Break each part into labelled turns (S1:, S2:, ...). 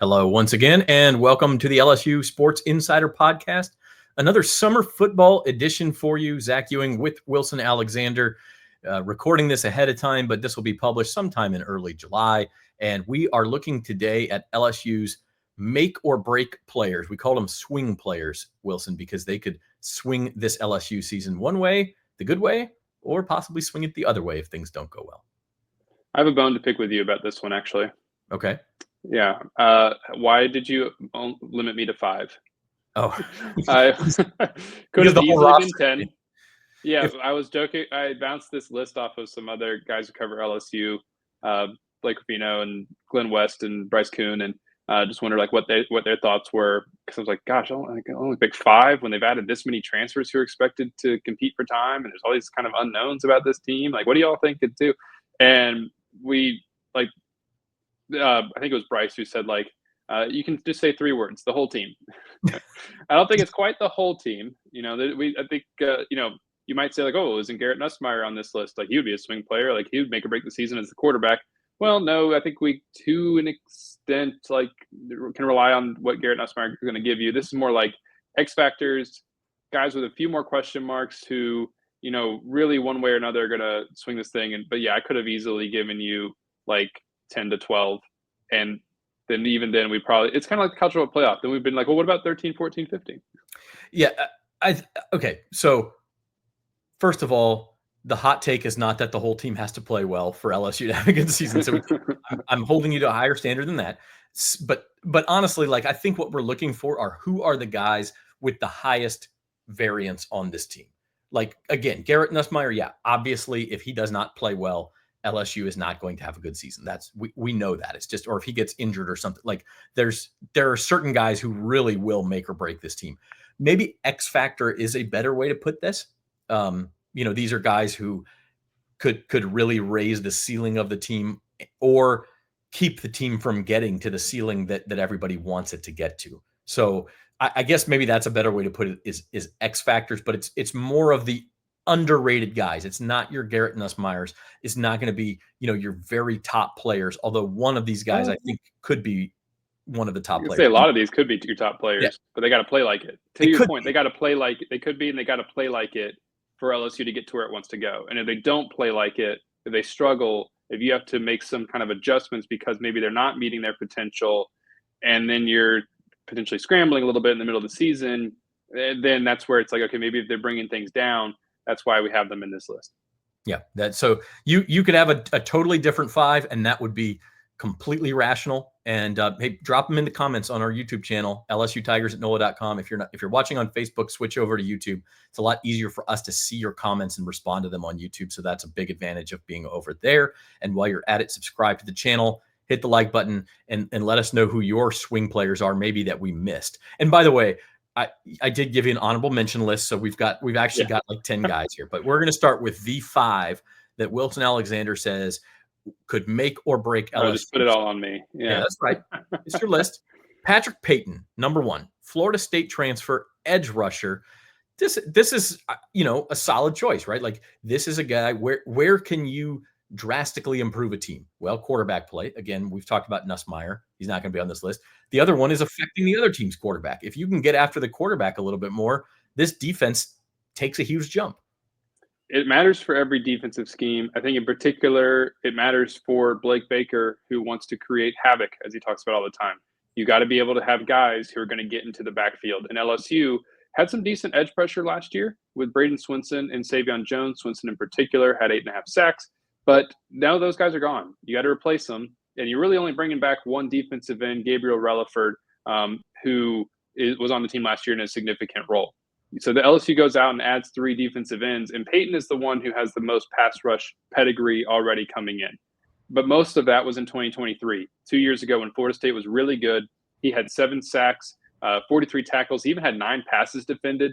S1: Hello once again, and welcome to the LSU Sports Insider Podcast. Another summer football edition for you. Zach Ewing with Wilson Alexander, recording this ahead of time, but this will be published sometime in early July. And we are looking today at LSU's make or break players. We call them swing players, Wilson, because they could swing this LSU season one way, the good way, or possibly swing it the other way if things don't go well.
S2: I have a bone to pick with you about this one, actually.
S1: Okay.
S2: Yeah. Why did you limit me to 5?
S1: Oh,
S2: I could have easily been 10. Yeah, I was joking. I bounced this list off of some other guys who cover LSU, Blake Rufino and Glenn West and Bryce Kuhn, and just wondered what their thoughts were. Because I was like, gosh, I can only pick 5 when they've added this many transfers who are expected to compete for time, and there's all these kind of unknowns about this team. Like, what do y'all think it do? And we I think it was Bryce who said, you can just say 3 words, the whole team. I don't think it's quite the whole team. I think, you might say, isn't Garrett Nussmeier on this list? Like, he would be a swing player. Like, he would make or break the season as the quarterback. Well, no, I think we, to an extent, can rely on what Garrett Nussmeier is going to give you. This is more like X factors, guys with a few more question marks who, really one way or another are going to swing this thing. But yeah, I could have easily given you 10 to 12. And then even then it's kind of like the cultural playoff. Then we've been like, well, what about 13, 14, 15?
S1: Yeah. Okay. So first of all, the hot take is not that the whole team has to play well for LSU to have a good season. So I'm holding you to a higher standard than that. But honestly, I think what we're looking for are who are the guys with the highest variance on this team. Again, Garrett Nussmeier, yeah, obviously, if he does not play well, LSU is not going to have a good season. We know that. It's just, or if he gets injured or something, there are certain guys who really will make or break this team. Maybe X factor is a better way to put this. These are guys who could really raise the ceiling of the team or keep the team from getting to the ceiling that everybody wants it to get to. So I guess maybe that's a better way to put it is X factors, but it's more of the underrated guys. It's not your Garrett Nussmeiers. It's not going to be, your very top players. Although one of these guys, I think, could be one of the top players.
S2: Say a lot of these could be your top players, but they got to play like it. To your point, they got to play like they could be, and they got to play like it for LSU to get to where it wants to go. And if they don't play like it, if they struggle, if you have to make some kind of adjustments because maybe they're not meeting their potential, and then you're potentially scrambling a little bit in the middle of the season, then that's where it's like, okay, maybe if they're bringing things down, that's why we have them in this list.
S1: Yeah, so you could have a totally different 5, and that would be completely rational. And hey, drop them in the comments on our YouTube channel, LSU Tigers at NOLA.com. If you're watching on Facebook, switch over to YouTube. It's a lot easier for us to see your comments and respond to them on YouTube. So that's a big advantage of being over there. And while you're at it, subscribe to the channel, hit the like button, and let us know who your swing players are, maybe that we missed. And by the way, I did give you an honorable mention list, so we've actually got 10 guys here, but we're going to start with the 5 that Wilson Alexander says could make or break LSU.
S2: Just put it all on me.
S1: Yeah, that's right. It's your list. Patrick Payton, number 1, Florida State transfer, edge rusher. This is a solid choice, right? This is a guy where can you drastically improve a team? Well, quarterback play. Again, we've talked about Nussmeier. He's not going to be on this list. The other one is affecting the other team's quarterback. If you can get after the quarterback a little bit more, this defense takes a huge jump.
S2: It matters for every defensive scheme. I think in particular, it matters for Blake Baker, who wants to create havoc, as he talks about all the time. You got to be able to have guys who are going to get into the backfield. And LSU had some decent edge pressure last year with Braden Swinson and Savion Jones. Swinson in particular had 8.5 sacks. But now those guys are gone. You got to replace them. And you're really only bringing back one defensive end, Gabriel Relaford, who was on the team last year in a significant role. So the LSU goes out and adds 3 defensive ends, and Payton is the one who has the most pass rush pedigree already coming in. But most of that was in 2023, 2 years ago when Florida State was really good. He had 7 sacks, 43 tackles. He even had 9 passes defended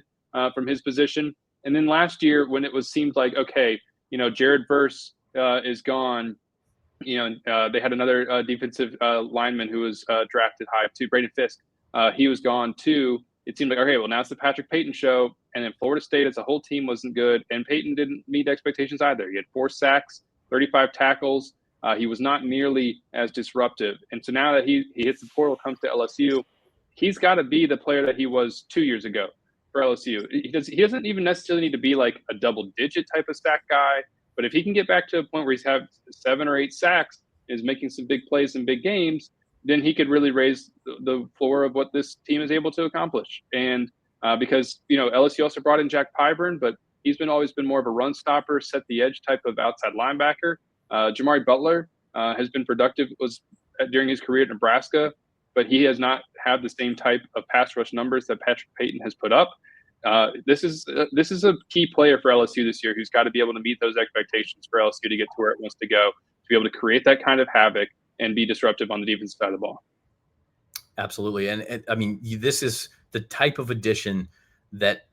S2: from his position. And then last year when it seemed like, okay, Jared Verse is gone. They had another defensive lineman who was drafted high too, Braden Fisk. He was gone too. It seemed like, okay, well, now it's the Patrick Payton show. And then Florida State as a whole team wasn't good. And Payton didn't meet expectations either. He had 4 sacks, 35 tackles. He was not nearly as disruptive. And so now that he hits the portal, comes to LSU, he's got to be the player that he was 2 years ago for LSU. He doesn't even necessarily need to be like a double-digit type of sack guy, but if he can get back to a point where he's had 7 or 8 sacks, is making some big plays in big games, then he could really raise the floor of what this team is able to accomplish. And because, LSU also brought in Jack Pyburn, but he's always been more of a run stopper, set the edge type of outside linebacker. Jamari Butler has been productive during his career at Nebraska, but he has not had the same type of pass rush numbers that Patrick Payton has put up. This is a key player for LSU this year who's got to be able to meet those expectations for LSU to get to where it wants to go, to be able to create that kind of havoc and be disruptive on the defensive side of the ball.
S1: Absolutely. And I mean, this is the type of addition that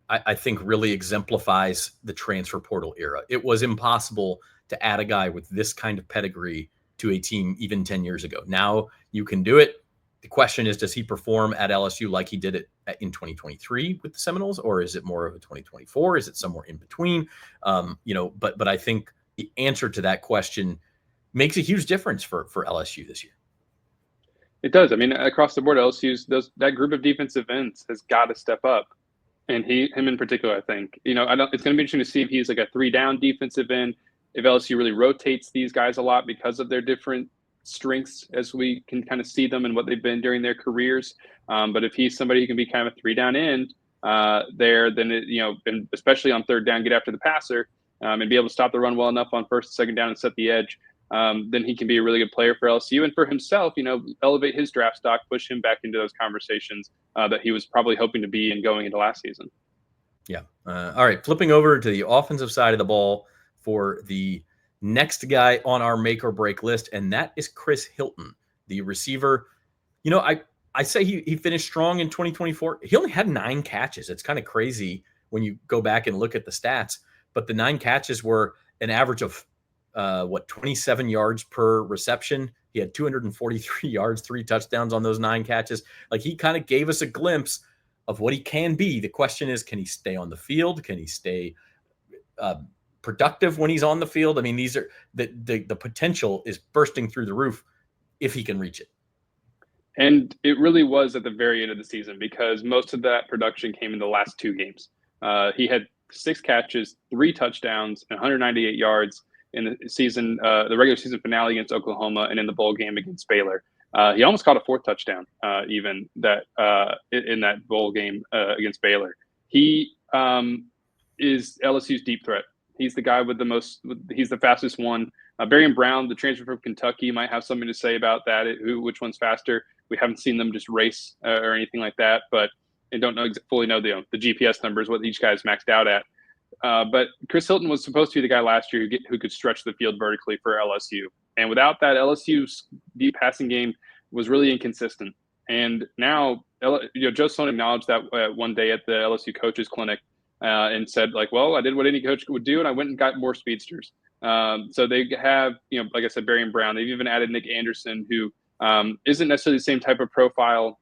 S1: I think really exemplifies the transfer portal era. It was impossible to add a guy with this kind of pedigree to a team even 10 years ago. Now you can do it. The question is, does he perform at LSU like he did it in 2023 with the Seminoles, or is it more of a 2024? Is it somewhere in between? But I think the answer to that question makes a huge difference for LSU this year.
S2: It does. I mean, across the board, LSU's that group of defensive ends has got to step up. And him in particular, I think, it's going to be interesting to see if he's like a 3-down defensive end, if LSU really rotates these guys a lot because of their different strengths as we can kind of see them and what they've been during their careers. But if he's somebody who can be kind of a 3-down end then and especially on 3rd down, get after the passer and be able to stop the run well enough on 1st and 2nd down and set the edge. Then he can be a really good player for LSU and for himself, elevate his draft stock, push him back into those conversations that he was probably hoping to be in going into last season.
S1: Yeah. All right. Flipping over to the offensive side of the ball for the next guy on our make or break list, and that is Chris Hilton, the receiver. I say he finished strong in 2024. He only had 9 catches. It's kind of crazy when you go back and look at the stats, but the 9 catches were an average of 27 yards per reception. He had 243 yards, 3 touchdowns on those 9 catches. Like, he kind of gave us a glimpse of what he can be. The question is, can he stay on the field? Can he stay productive when he's on the field? I mean, these are the potential is bursting through the roof if he can reach it.
S2: And it really was at the very end of the season, because most of that production came in the last 2 games. He had 6 catches, 3 touchdowns, and 198 yards in the season, the regular season finale against Oklahoma, and in the bowl game against Baylor. He almost caught a 4th touchdown, even that in that bowl game against Baylor. He is LSU's deep threat. He's the guy with he's the fastest one. Barian Brown, the transfer from Kentucky, might have something to say about that. Which one's faster? We haven't seen them just race or anything like that, but I don't fully know the GPS numbers, what each guy's maxed out at. But Chris Hilton was supposed to be the guy last year who could stretch the field vertically for LSU. And without that, LSU's deep passing game was really inconsistent. And now, Joe Sloan acknowledged that one day at the LSU coaches clinic and said, well, I did what any coach would do, and I went and got more speedsters. So they have, like I said, Barian Brown. They've even added Nick Anderson, who isn't necessarily the same type of profile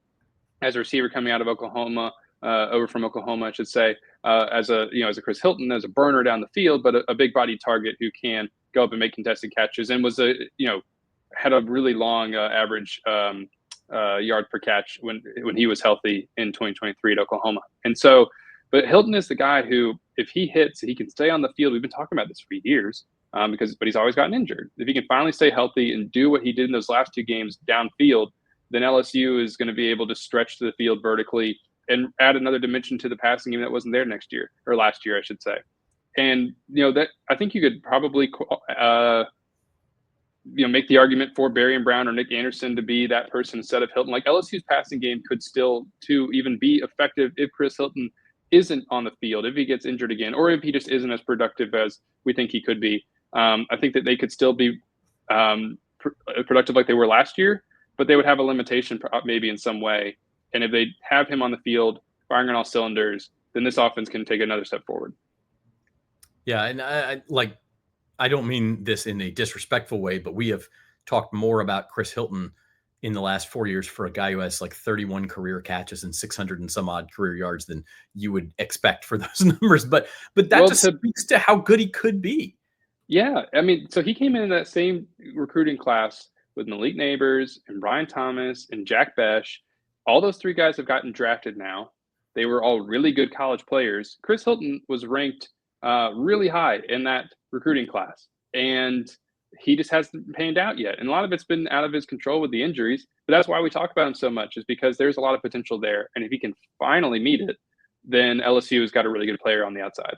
S2: as a receiver coming out of Oklahoma, over from Oklahoma, I should say, as a Chris Hilton, as a burner down the field, but a big body target who can go up and make contested catches, and was had a really long average yard per catch when he was healthy in 2023 at Oklahoma. And so, but Hilton is the guy who, if he hits, he can stay on the field. We've been talking about this for years, but he's always gotten injured. If he can finally stay healthy and do what he did in those last 2 games downfield, then LSU is going to be able to stretch the field vertically and add another dimension to the passing game that wasn't there last year, I should say. And, that I think you could probably, make the argument for Barian Brown or Nick Anderson to be that person instead of Hilton. Like, LSU's passing game could still to even be effective if Chris Hilton isn't on the field, if he gets injured again, or if he just isn't as productive as we think he could be. I think that they could still be productive like they were last year, but they would have a limitation maybe in some way. And if they have him on the field firing on all cylinders, then this offense can take another step forward.
S1: Yeah, and I don't mean this in a disrespectful way, but we have talked more about Chris Hilton in the last 4 years for a guy who has 31 career catches and 600 and some odd career yards than you would expect for those numbers. But that speaks to how good he could be.
S2: Yeah, I mean, so he came in that same recruiting class with Malik Neighbors and Brian Thomas and Jack Besh. All those three guys have gotten drafted now. They were all really good college players. Chris Hilton was ranked really high in that recruiting class, and he just hasn't panned out yet. And a lot of it's been out of his control with the injuries. But that's why we talk about him so much, is because there's a lot of potential there. And if he can finally meet it, then LSU has got a really good player on the outside.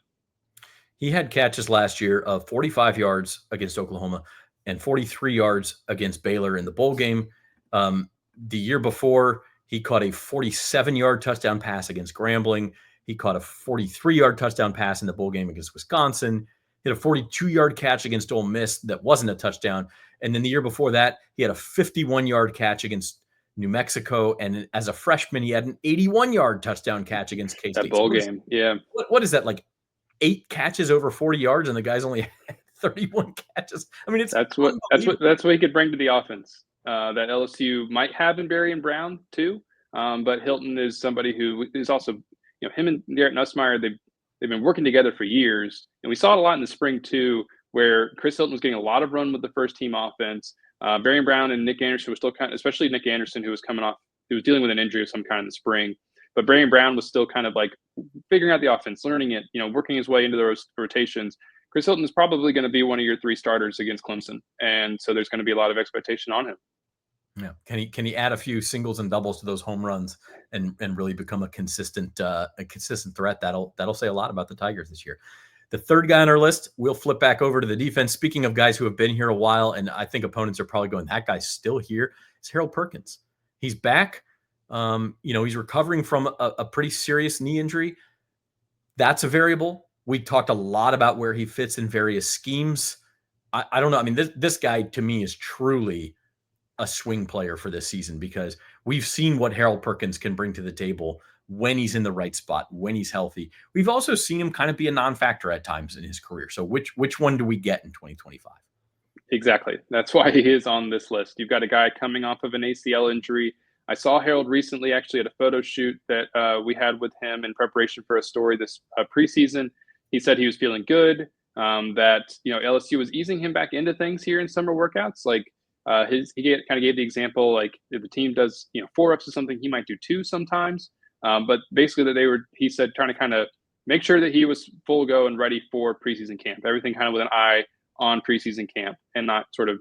S1: He had catches last year of 45 yards against Oklahoma and 43 yards against Baylor in the bowl game. The year before, he caught a 47-yard touchdown pass against Grambling. He caught a 43-yard touchdown pass in the bowl game against Wisconsin. He had a 42-yard catch against Ole Miss that wasn't a touchdown. And then the year before that, he had a 51-yard catch against New Mexico. And as a freshman, he had an 81-yard touchdown catch against K-State.
S2: That bowl game, yeah.
S1: What is that, like 8 catches over 40 yards, and the guy's only had 31 catches? I mean,
S2: that's what he could bring to the offense that LSU might have in Berry and Brown too. But Hilton is somebody who is also, him and Garrett Nussmeier, they've been working together for years, and we saw it a lot in the spring too, where Chris Hilton was getting a lot of run with the first team offense. Berry and Brown and Nick Anderson were still especially Nick Anderson, who was dealing with an injury of some kind in the spring. But Berry and Brown was still kind of like figuring out the offense, learning it, working his way into those rotations. Chris Hilton is probably going to be one of your 3 starters against Clemson, and so there's going to be a lot of expectation on him.
S1: Yeah, can he add a few singles and doubles to those home runs and really become a consistent threat? That'll say a lot about the Tigers this year. The third guy on our list, we'll flip back over to the defense. Speaking of guys who have been here a while, and I think opponents are probably going, that guy's still here. It's Harold Perkins. He's back. He's recovering from a pretty serious knee injury. That's a variable. We talked a lot about where he fits in various schemes. I don't know. I mean, this guy to me is truly a swing player for this season, because we've seen what Harold Perkins can bring to the table when he's in the right spot, when he's healthy. We've also seen him kind of be a non-factor at times in his career. So which one do we get in 2025?
S2: Exactly. That's why he is on this list. You've got a guy coming off of an ACL injury. I saw Harold recently actually at a photo shoot that we had with him in preparation for a story this preseason. He said he was feeling good, that LSU was easing him back into things here in summer workouts. Like he kind of gave the example, like if the team does 4 reps or something, he might do 2 sometimes. But basically he said, trying to kind of make sure that he was full go and ready for preseason camp. Everything kind of with an eye on preseason camp, and not sort of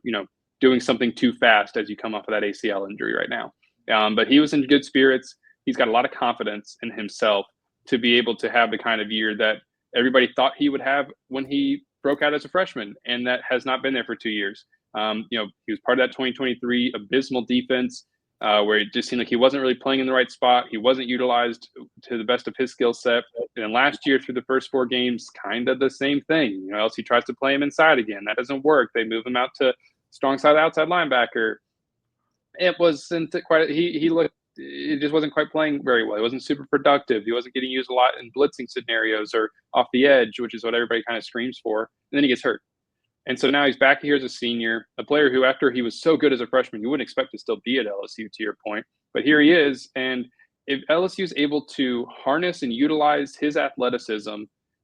S2: doing something too fast as you come off of that ACL injury right now. But he was in good spirits. He's got a lot of confidence in himself to be able to have the kind of year that everybody thought he would have when he broke out as a freshman, and that has not been there for 2 years. He was part of that 2023 abysmal defense where it just seemed like he wasn't really playing in the right spot. He wasn't utilized to the best of his skill set. And last year, through the first 4 games, kind of the same thing. Else he tries to play him inside again. That doesn't work. They move him out to strong side outside linebacker. It wasn't quite. He looked. It just wasn't quite playing very well. He wasn't super productive. He wasn't getting used a lot in blitzing scenarios or off the edge, which is what everybody kind of screams for. And then he gets hurt. And so now he's back here as a senior, a player who, after he was so good as a freshman, you wouldn't expect to still be at LSU, to your point. But here he is. And if LSU is able to harness and utilize his athleticism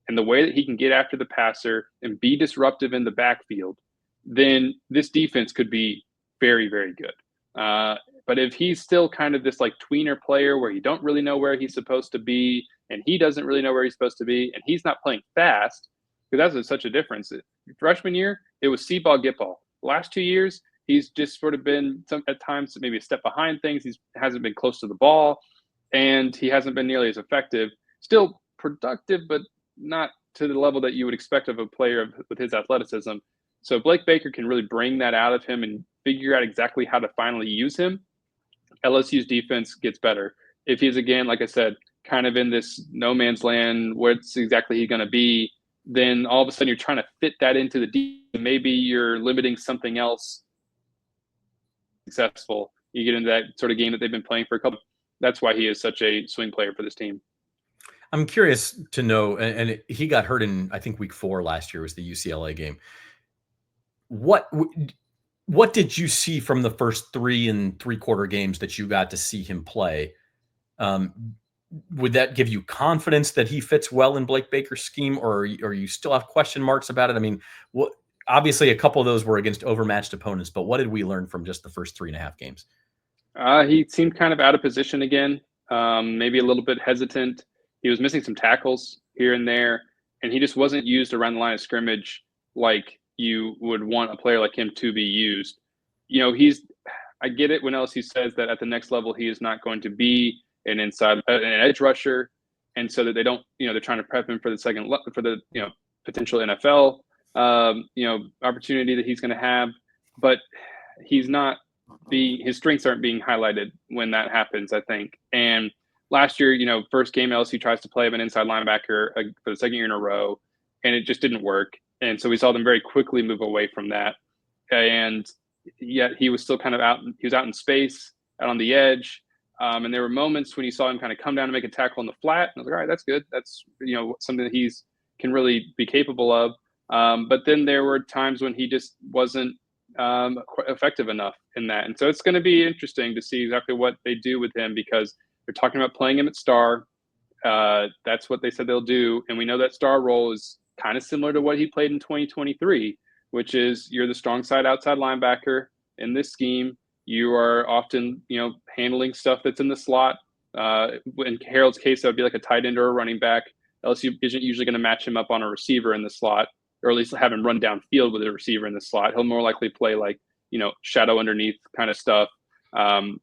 S2: and the way that he can get after the passer and be disruptive in the backfield, then this defense could be very, very good. But if he's still kind of this like tweener player where you don't really know where he's supposed to be, and he doesn't really know where he's supposed to be, and he's not playing fast, because that's such a difference. Freshman year, it was see ball, get ball. Last 2 years, he's just sort of been at times maybe a step behind things. He hasn't been close to the ball, and he hasn't been nearly as effective. Still productive, but not to the level that you would expect of a player with his athleticism. So Blake Baker can really bring that out of him and figure out exactly how to finally use him. LSU's defense gets better. If he's, again, like I said, kind of in this no man's land, what's exactly he going to be, then all of a sudden you're trying to fit that into the defense. Maybe you're limiting something else successful. You get into that sort of game that they've been playing for a couple. That's why he is such a swing player for this team.
S1: I'm curious to know, and he got hurt in, I think, week 4 last year was the UCLA game. What did you see from the first 3 3/4 games that you got to see him play? Would that give you confidence that he fits well in Blake Baker's scheme, or you still have question marks about it? I mean, obviously a couple of those were against overmatched opponents, but what did we learn from just the first 3.5 games?
S2: He seemed kind of out of position again, maybe a little bit hesitant. He was missing some tackles here and there, and he just wasn't used around the line of scrimmage like you would want a player like him to be used. I get it when LSU says that at the next level he is not going to be an edge rusher, and so that they don't, they're trying to prep him for the potential NFL, opportunity that he's going to have, but he's not. His strengths aren't being highlighted when that happens, I think. And last year, first game LSU tries to play him an inside linebacker for the second year in a row, and it just didn't work. And so we saw them very quickly move away from that. And yet he was still kind of out. He was out in space, out on the edge. And there were moments when you saw him kind of come down and make a tackle on the flat. And I was like, all right, that's good. That's, something that he's can really be capable of. But then there were times when he just wasn't effective enough in that. And so it's going to be interesting to see exactly what they do with him, because they're talking about playing him at star. That's what they said they'll do. And we know that star role is kind of similar to what he played in 2023, which is you're the strong side outside linebacker in this scheme. You are often, handling stuff that's in the slot. In Harold's case, that would be like a tight end or a running back. LSU isn't usually going to match him up on a receiver in the slot, or at least have him run downfield with a receiver in the slot. He'll more likely play like, shadow underneath kind of stuff. And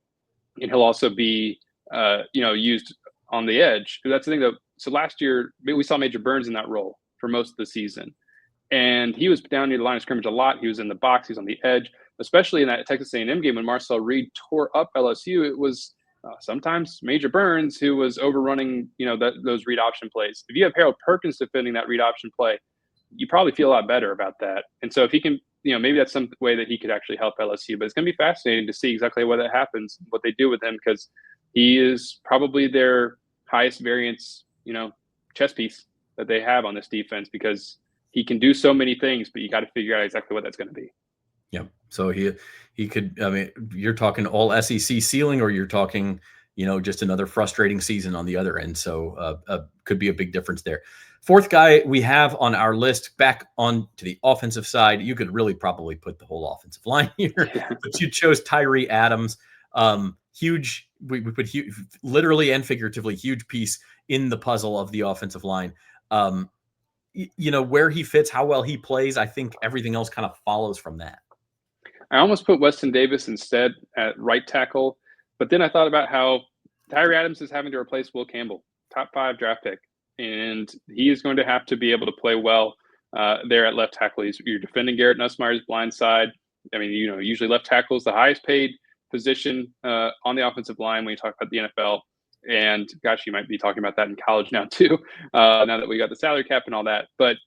S2: he'll also be, used on the edge. That's the thing though. So last year we saw Major Burns in that role for most of the season. And he was down near the line of scrimmage a lot. He was in the box. He was on the edge, especially in that Texas A&M game when Marcel Reed tore up LSU. It was sometimes Major Burns who was overrunning, those read option plays. If you have Harold Perkins defending that read option play, you probably feel a lot better about that. And so if he can, maybe that's some way that he could actually help LSU. But it's going to be fascinating to see exactly what that happens, what they do with him, because he is probably their highest variance, chess piece that they have on this defense, because he can do so many things, but you got to figure out exactly what that's going to be.
S1: Yeah. So he could, you're talking all SEC ceiling, or you're talking, just another frustrating season on the other end. So could be a big difference there. Fourth guy we have on our list, back on to the offensive side. You could really probably put the whole offensive line here, but you chose Tyrie Adams. Huge, we put huge, literally and figuratively, huge piece in the puzzle of the offensive line. Where he fits, how well he plays, I think everything else kind of follows from that.
S2: I almost put Weston Davis instead at right tackle, but then I thought about how Tyrie Adams is having to replace Will Campbell, top 5 draft pick, and he is going to have to be able to play well there at left tackle. You're defending Garrett Nussmeier's blind side. I mean, usually left tackle is the highest paid position on the offensive line when you talk about the NFL. And gosh, you might be talking about that in college now too, now that we got the salary cap and all that. But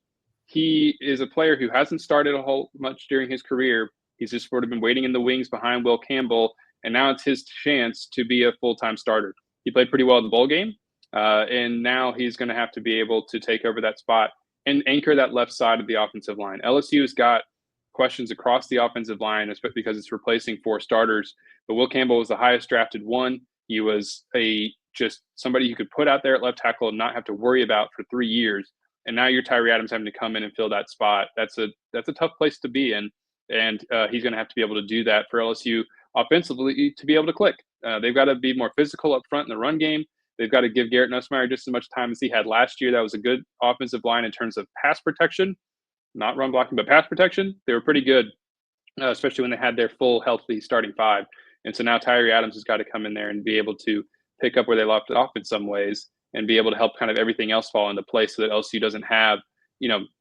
S2: he is a player who hasn't started a whole much during his career. He's just sort of been waiting in the wings behind Will Campbell, and now it's his chance to be a full-time starter. He played pretty well in the bowl game, and now he's going to have to be able to take over that spot and anchor that left side of the offensive line. LSU's got questions across the offensive line, especially because it's replacing 4 starters. But Will Campbell was the highest drafted one. He was just somebody you could put out there at left tackle and not have to worry about for 3 years. And now you're Tyrie Adams having to come in and fill that spot. That's a tough place to be in. And he's going to have to be able to do that for LSU offensively to be able to click. They've got to be more physical up front in the run game. They've got to give Garrett Nussmeier just as much time as he had last year. That was a good offensive line in terms of pass protection, not run blocking, but pass protection. They were pretty good, especially when they had their full healthy starting 5. And so now Tyrie Adams has got to come in there and be able to pick up where they left it off in some ways and be able to help kind of everything else fall into place so that LSU doesn't have,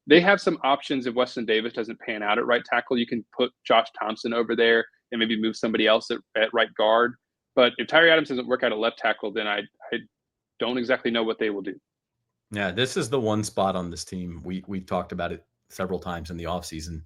S2: they have some options. If Weston Davis doesn't pan out at right tackle, you can put Josh Thompson over there and maybe move somebody else at right guard. But if Tyrie Adams doesn't work out at left tackle, then I don't exactly know what they will do.
S1: Yeah, this is the one spot on this team. We've talked about it several times in the offseason.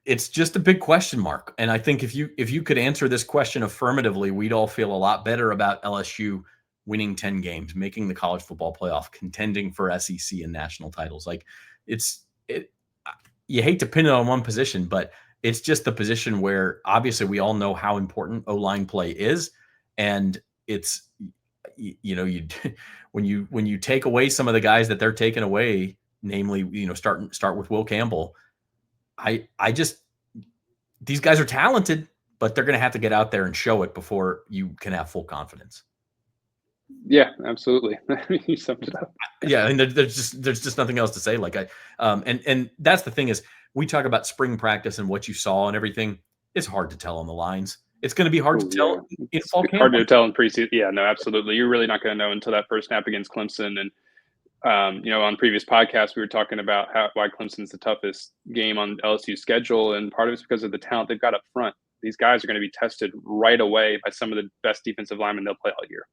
S1: It's just a big question mark. And I think if you could answer this question affirmatively, we'd all feel a lot better about LSU winning 10 games, making the college football playoff, contending for SEC and national titles. Like you hate to pin it on one position, but it's just the position where obviously we all know how important O-line play is. And it's, when you take away some of the guys that they're taking away, namely, start with Will Campbell, I just, these guys are talented, but they're going to have to get out there and show it before you can have full confidence.
S2: Yeah, absolutely. You summed it up.
S1: Yeah, and there's just nothing else to say. Like and that's the thing is, we talk about spring practice and what you saw and everything. It's hard to tell on the lines. It's going to be hard to tell in fall camp.
S2: Hard to tell in preseason. Yeah, no, absolutely. You're really not going to know until that first snap against Clemson. And on previous podcasts, we were talking about why Clemson's the toughest game on LSU's schedule, and part of it's because of the talent they've got up front. These guys are going to be tested right away by some of the best defensive linemen they'll play all year.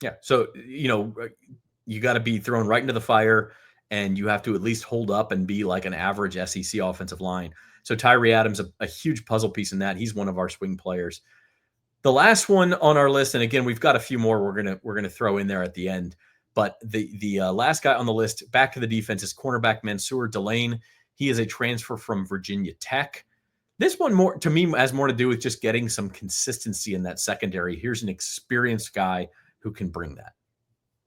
S1: Yeah, so you got to be thrown right into the fire, and you have to at least hold up and be like an average SEC offensive line. So Tyrie Adams, a huge puzzle piece in that. He's one of our swing players. The last one on our list, and again, we've got a few more we're gonna throw in there at the end. But the last guy on the list, back to the defense, is cornerback Mansor Delane. He is a transfer from Virginia Tech. This one more to me has more to do with just getting some consistency in that secondary. Here's an experienced guy who can bring that.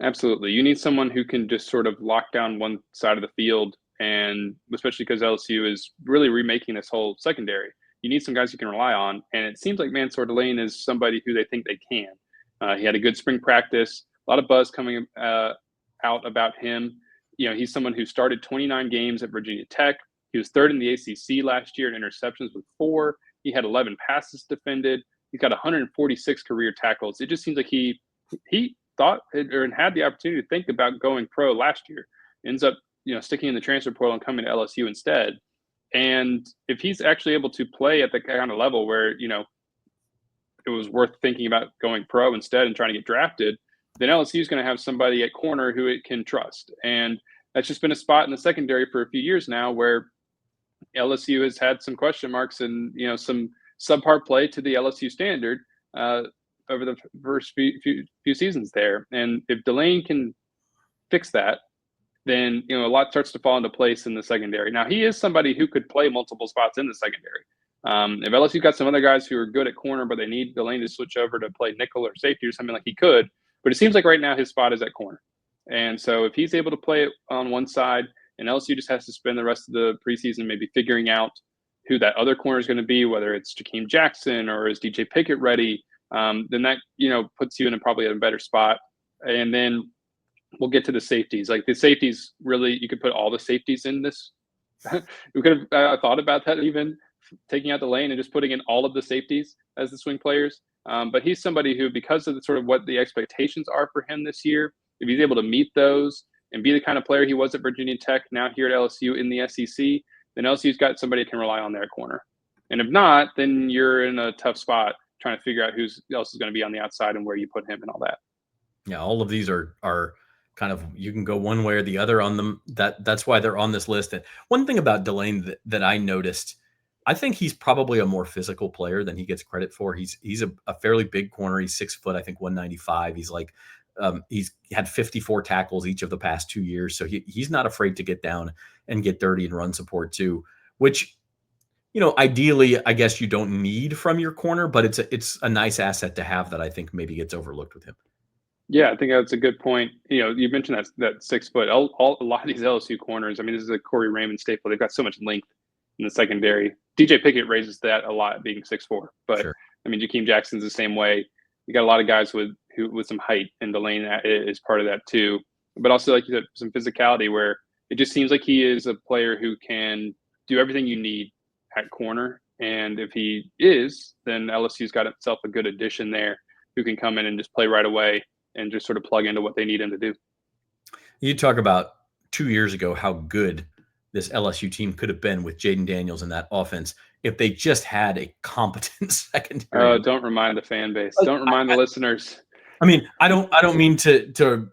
S2: Absolutely. You need someone who can just sort of lock down one side of the field, and especially because LSU is really remaking this whole secondary. You need some guys you can rely on, and it seems like Mansor Delane is somebody who they think they can. He had a good spring practice, a lot of buzz coming out about him. He's someone who started 29 games at Virginia Tech. He was third in the ACC last year in interceptions with 4. He had 11 passes defended. He's got 146 career tackles. It just seems like he thought or had the opportunity to think about going pro last year. Ends up, sticking in the transfer portal and coming to LSU instead. And if he's actually able to play at the kind of level where, it was worth thinking about going pro instead and trying to get drafted, then LSU is going to have somebody at corner who it can trust. And that's just been a spot in the secondary for a few years now where LSU has had some question marks and, some subpar play to the LSU standard over the first few seasons there. And if Delane can fix that, then, a lot starts to fall into place in the secondary. Now, he is somebody who could play multiple spots in the secondary. If LSU got some other guys who are good at corner, but they need Delane to switch over to play nickel or safety or something, like he could. But it seems like right now his spot is at corner. And so if he's able to play it on one side and LSU just has to spend the rest of the preseason maybe figuring out who that other corner is going to be, whether it's Jakeem Jackson or is DJ Pickett ready, then that, puts you in probably a better spot. And then we'll get to the safeties. Like the safeties, really, you could put all the safeties in this. We could have thought about that, even taking out the lane and just putting in all of the safeties as the swing players. But he's somebody who, because of the sort of what the expectations are for him this year, if he's able to meet those and be the kind of player he was at Virginia Tech, now here at LSU in the SEC, then LSU's got somebody that can rely on their corner. And if not, then you're in a tough spot trying to figure out who else is going to be on the outside and where you put him and all that.
S1: Yeah, all of these are kind of, you can go one way or the other on them. That's why they're on this list. And one thing about Delane that I noticed, I think he's probably a more physical player than he gets credit for. He's a fairly big corner. He's 6 foot, I think 195. He's like, he's had 54 tackles each of the past 2 years. So he's not afraid to get down and get dirty and run support too, which, ideally, I guess you don't need from your corner, but it's a nice asset to have that I think maybe gets overlooked with him.
S2: Yeah, I think that's a good point. You mentioned that 6 foot. A lot of these LSU corners, I mean, this is a Corey Raymond staple. They've got so much length in the secondary. DJ Pickett raises that a lot, being 6'4". But sure. I mean, Jakeem Jackson's the same way. You got a lot of guys with some height, and Delane is part of that too. But also, like you said, some physicality where it just seems like he is a player who can do everything you need at corner. And if he is, then LSU's got itself a good addition there who can come in and just play right away and just sort of plug into what they need him to do.
S1: You talk about 2 years ago how good this LSU team could have been with Jaden Daniels in that offense if they just had a competent secondary.
S2: Don't remind the fan base. Don't remind the listeners.
S1: I mean, I don't mean to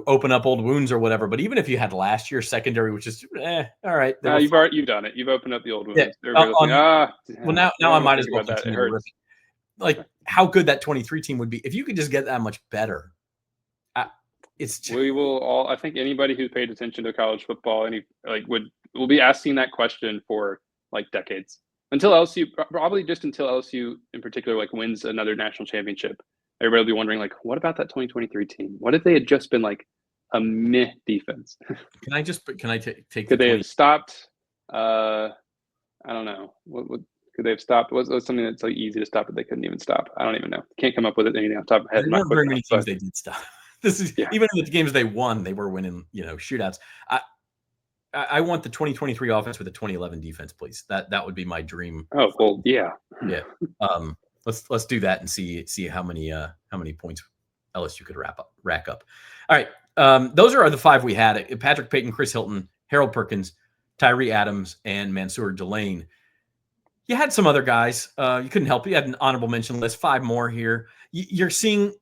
S1: open up old wounds or whatever, but even if you had last year's secondary, which is all right.
S2: You've done it. You've opened up the old wounds.
S1: Yeah, now I might as well continue to rip. Like how good that 23 team would be if you could just get that much better.
S2: We will all. I think anybody who paid attention to college football will be asking that question for like decades until LSU, probably just until LSU in particular wins another national championship. Everybody will be wondering what about that 2023 team? What if they had just been like a meh defense?
S1: Can I take?
S2: Could they have stopped I don't know. What could they have stopped? What's something that's like easy to stop, but they couldn't even stop? I don't even know. Can't come up with it anything off the top of my head.
S1: There weren't very many teams they did stop. This is even in the games they won, they were winning, shootouts. I want the 2023 offense with the 2011 defense, please. That would be my dream.
S2: Oh well, yeah.
S1: Let's do that and see how many points LSU could rack up. All right, those are the five we had: Patrick Payton, Chris Hilton, Harold Perkins, Tyrie Adams, and Mansor Delane. You had some other guys. You couldn't help it. You had an honorable mention list. 5 more here. You're seeing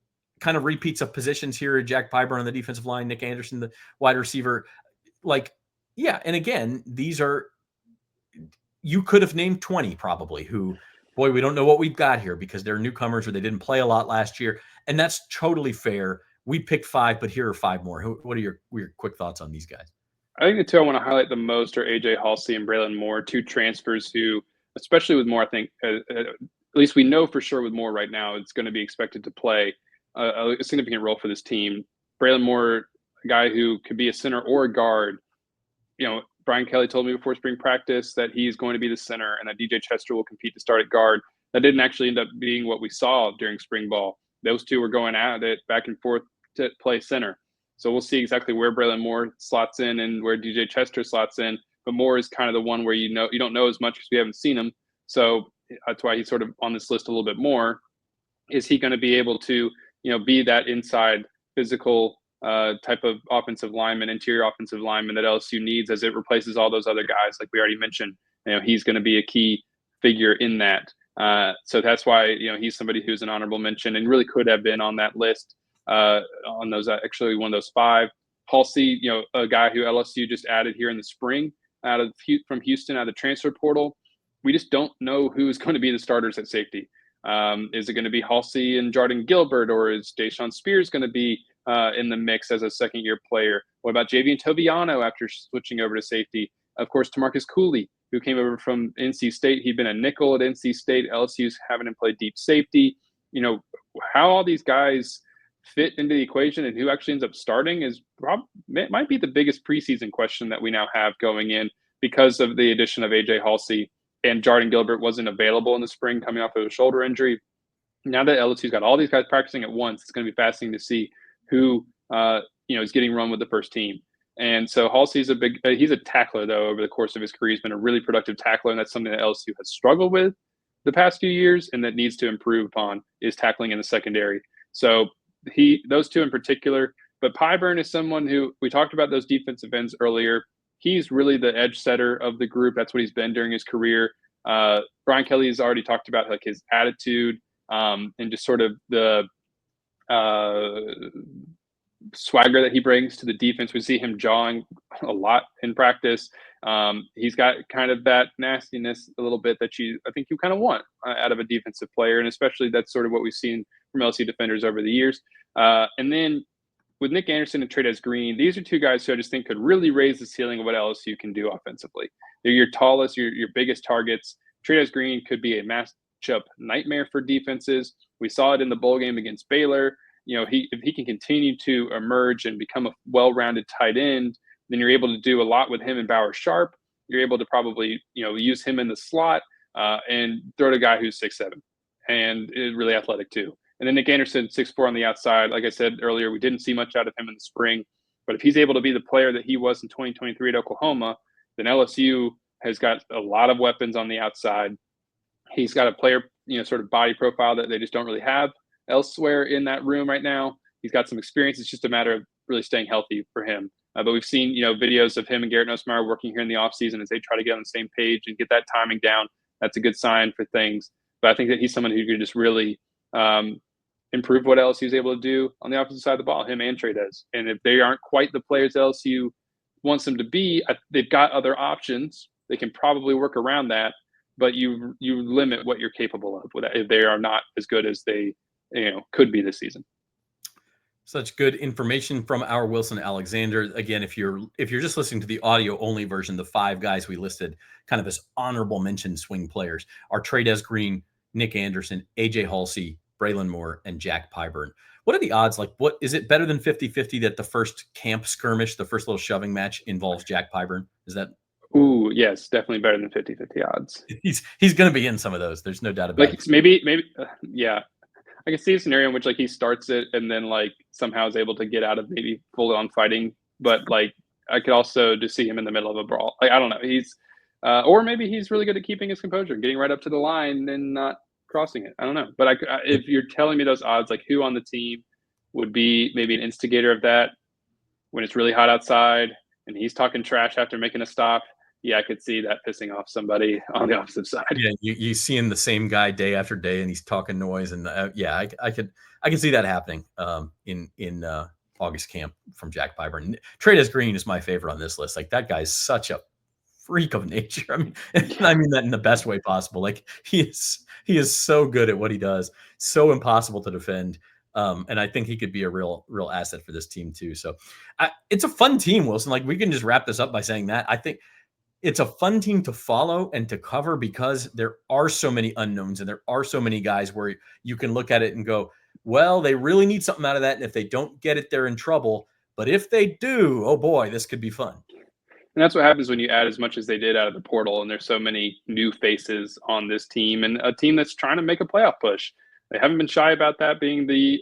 S1: kind of repeats of positions here. Jack Pyburn on the defensive line, Nick Anderson, the wide receiver. And again, these are, you could have named 20 probably who, boy, we don't know what we've got here because they're newcomers or they didn't play a lot last year. And that's totally fair. We picked 5, but here are 5 more. What are your quick thoughts on these guys?
S2: I think the 2 I want to highlight the most are AJ Halsey and Braylon Moore, 2 transfers who, especially with Moore, I think, at least we know for sure with Moore right now, it's going to be expected to play a significant role for this team. Braylon Moore, a guy who could be a center or a guard. Brian Kelly told me before spring practice that he's going to be the center and that DJ Chester will compete to start at guard. That didn't actually end up being what we saw during spring ball. Those 2 were going at it back and forth to play center. So we'll see exactly where Braylon Moore slots in and where DJ Chester slots in. But Moore is kind of the one where you don't know as much because we haven't seen him. So that's why he's sort of on this list a little bit more. Is he going to be able to, be that inside physical type of offensive lineman, interior offensive lineman that LSU needs as it replaces all those other guys, like we already mentioned. He's going to be a key figure in that. So that's why, he's somebody who's an honorable mention and really could have been on that list. On those, actually one of those 5. Halsey, a guy who LSU just added here in the spring from Houston out of the transfer portal. We just don't know who's going to be the starters at safety. Is it going to be Halsey and Jordan Gilbert, or is Deshaun Spears going to be in the mix as a second-year player? What about Javian Toviano after switching over to safety? Of course, Tamarcus Cooley, who came over from NC State. He'd been a nickel at NC State. LSU's having him play deep safety. How all these guys fit into the equation and who actually ends up starting might be the biggest preseason question that we now have going in because of the addition of AJ Halsey, and Jordan Gilbert wasn't available in the spring coming off of a shoulder injury. Now that LSU's got all these guys practicing at once, it's going to be fascinating to see who is getting run with the first team. And so Halsey's he's a tackler though. Over the course of his career, he's been a really productive tackler, and that's something that LSU has struggled with the past few years and that needs to improve upon is tackling in the secondary. So those 2 in particular, but Pyburn is someone who we talked about those defensive ends earlier. He's really the edge setter of the group. That's what he's been during his career. Brian Kelly has already talked about like his attitude and just sort of the swagger that he brings to the defense. We see him jawing a lot in practice. He's got kind of that nastiness a little bit that I think you kind of want out of a defensive player. And especially that's sort of what we've seen from LSU defenders over the years. And then with Nick Anderson and Tyrie Green, these are 2 guys who I just think could really raise the ceiling of what LSU can do offensively. They're your tallest, your biggest targets. Tyrie Green could be a matchup nightmare for defenses. We saw it in the bowl game against Baylor. If he can continue to emerge and become a well-rounded tight end, then you're able to do a lot with him and Bauer Sharp. You're able to probably, use him in the slot and throw to a guy who's 6'7" and is really athletic too. And then Nick Anderson, 6'4" on the outside. Like I said earlier, we didn't see much out of him in the spring. But if he's able to be the player that he was in 2023 at Oklahoma, then LSU has got a lot of weapons on the outside. He's got a player, sort of body profile that they just don't really have elsewhere in that room right now. He's got some experience. It's just a matter of really staying healthy for him. But we've seen, videos of him and Garrett Nussmeier working here in the offseason as they try to get on the same page and get that timing down. That's a good sign for things. But I think that he's someone who could just really improve what LSU is able to do on the opposite side of the ball, him and Trey does. And if they aren't quite the players LSU wants them to be, they've got other options. They can probably work around that, but you limit what you're capable of if they are not as good as they could be this season.
S1: Such good information from our Wilson Alexander. Again, if you're just listening to the audio only version, the 5 guys we listed kind of as honorable mention swing players are Tyrie Green, Nick Anderson, AJ Halsey, Braylon Moore, and Jack Pyburn. What are the odds? Like, what is it better than 50-50 that the first camp skirmish, the first little shoving match involves Jack Pyburn? Is that
S2: Ooh, yes, definitely better than 50-50 odds.
S1: He's going to be in some of those. There's no doubt about it.
S2: Maybe, yeah. I can see a scenario in which he starts it and then somehow is able to get out of maybe full on fighting. But I could also just see him in the middle of a brawl. I don't know. He's or maybe he's really good at keeping his composure, getting right up to the line and not crossing it. I don't know. But if you're telling me those odds, who on the team would be maybe an instigator of that when it's really hot outside and he's talking trash after making a stop, yeah, I could see that pissing off somebody on the opposite side.
S1: Yeah, you seeing the same guy day after day, and he's talking noise, and I could see that happening in August camp from Jack Byburn. Trades Green is my favorite on this list. That guy's such a freak of nature. I mean, and I mean that in the best way possible. He is so good at what he does, so impossible to defend. And I think he could be a real asset for this team too. So it's a fun team, Wilson. We can just wrap this up by saying that I think it's a fun team to follow and to cover because there are so many unknowns and there are so many guys where you can look at it and go, well, they really need something out of that. And if they don't get it, they're in trouble. But if they do, oh boy, this could be fun.
S2: And that's what happens when you add as much as they did out of the portal. And there's so many new faces on this team and a team that's trying to make a playoff push. They haven't been shy about that being the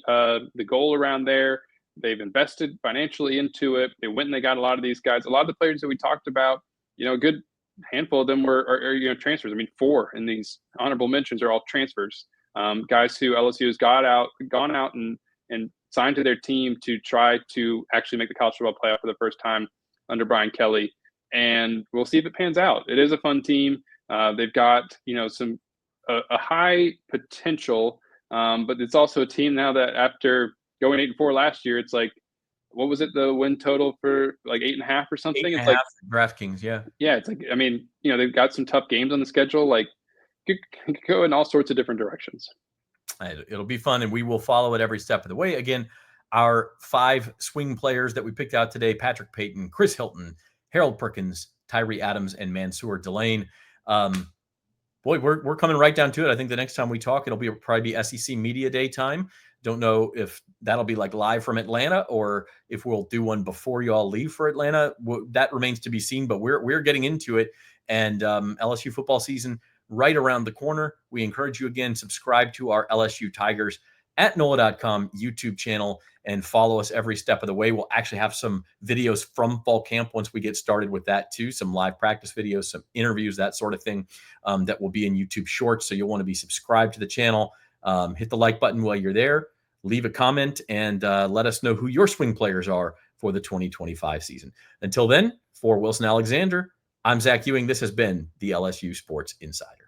S2: goal around there. They've invested financially into it. They went and they got a lot of these guys. A lot of the players that we talked about, a good handful of them are transfers. I mean, 4 in these honorable mentions are all transfers. Guys who LSU has gone out and signed to their team to try to actually make the college football playoff for the first time under Brian Kelly. And we'll see if it pans out. It is a fun team. They've got, a high potential, but it's also a team now that after going 8-4 last year, it's what was it, the win total for 8.5 or something?
S1: 8.5 DraftKings, yeah.
S2: Yeah, it's they've got some tough games on the schedule. Could go in all sorts of different directions.
S1: It'll be fun, and we will follow it every step of the way. Again, our 5 swing players that we picked out today: Patrick Payton, Chris Hilton, Harold Perkins, Tyrie Adams, and Mansor Delane. Boy, we're coming right down to it. I think the next time we talk, it'll probably be SEC Media Day time. Don't know if that'll be live from Atlanta or if we'll do one before you all leave for Atlanta. That remains to be seen, but we're getting into it. And LSU football season right around the corner. We encourage you again, subscribe to our LSU Tigers at NOLA.com YouTube channel and follow us every step of the way. We'll actually have some videos from fall camp once we get started with that too. Some live practice videos, some interviews, that sort of thing that will be in YouTube Shorts. So you'll want to be subscribed to the channel. Hit the like button while you're there. Leave a comment and let us know who your swing players are for the 2025 season. Until then, for Wilson Alexander, I'm Zach Ewing. This has been the LSU Sports Insider.